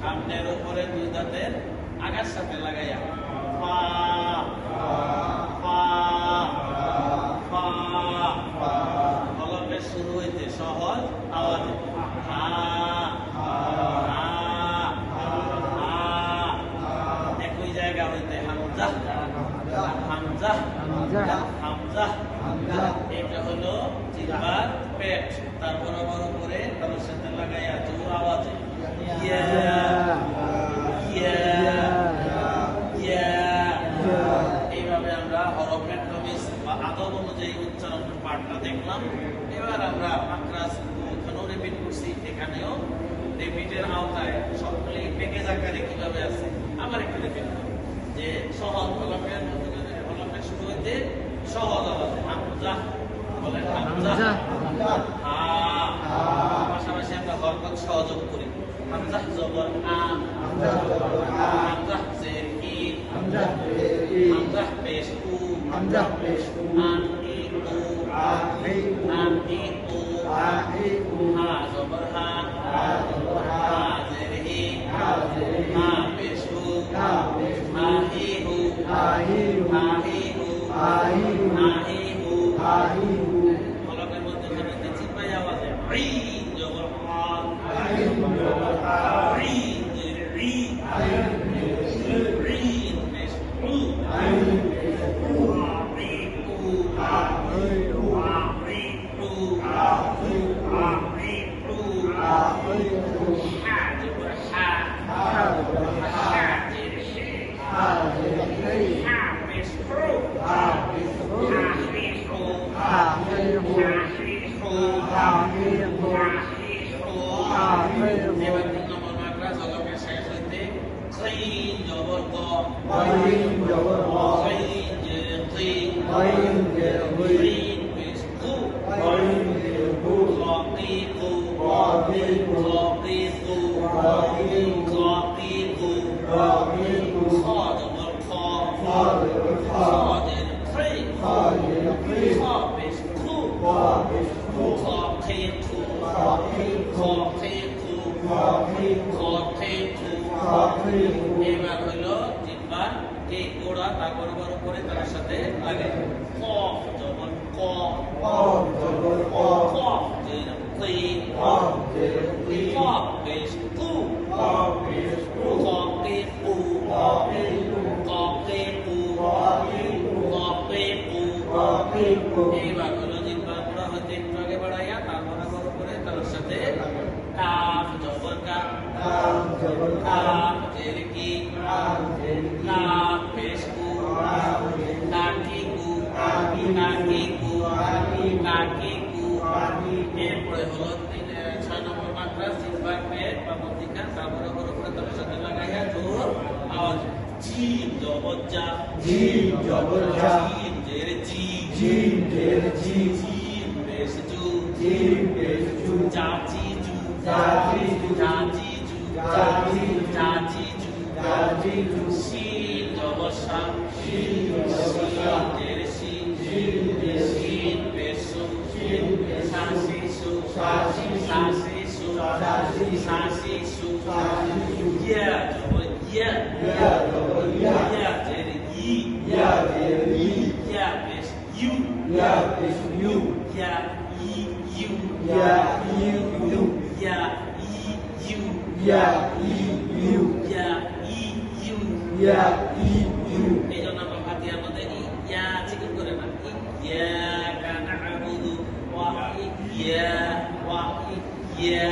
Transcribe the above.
সামনের উপরে দুই দাঁতের আগার সাথে লাগাইয়া ফা ফা ফা হলফের শুরু হইতে সহজ আওয়াজে হা একই জায়গা হইতে হামজা হামজা হামজা এটা হলো জিহ্বার পেট, তার বরাবর করে তাদের সাথে লাগাইয়া জোর আওয়াজে ইয়া ইয়া ইয়া। এইভাবে আমরা হরফের তমিজ বা আদব অনুযায়ী উচ্চারণ পাঠটা দেখলাম। এবার আমরা মাকরাজ ওখানেও রিপিট করছি, এখানেও রিপিটের আওতায় সবগুলি প্যাকেজ আকারে কিভাবে আছে আমার একটু রিপিট করি যে সহজ হলফের হলফের শুরু হইতে সহজ আওয়াজে হামজা বলেন হামজা হা, পাশাপাশি আমরা হরকত সহযোগ করি হামজা জবর আ হামজা জের ই হামজা পেশ উ আন ই উ আন ই উ হা জবর হা হা জের হি হা পেশ উ হা হি হু হা হি হু হা হি হু হলফের মধ্যে খানিকটা চিপাই আওয়াজে ঈদ জবর ঈদ জের ই ঈদ পেশ উ এবার হলো জিহ্বার এই গোড়া তার বরাবর করে তার সাথে লাগে কফ জবর ক কফ জের কি কফ পেশ কু কফ কে কু কফ কে কু কফ কে কু। এবার হলো জিহ্বার গোড়া হতে একটু আগে বাড়াইয়া তার বরাবর করে তার সাথে কাফ জবর কা কাফ জের কি কাফ পেশ কু কাকি কু কাকি কু কাকি কু। এরপরে হলো 6 নম্বর মাত্রা জিহ্বার পেট বা মধ্যিকা তার বরাবর করে তার সাথে লাগাইয়া জোর আওয়াজ জিম জবর জা জিম জের জি জিম পেশ জু চাচি জু শিন জবর সা শিন জের শিন পেশ সু শাসি সু ইয়া জবর ইয়া জের ই ইয়া পেশ ইউ ইয়া ই ইউ এই জন্য আমরা ফাতিহার মধ্যে ইয়া চিকন করে না ইয়া কানা আবুদু ওয়া ইয়া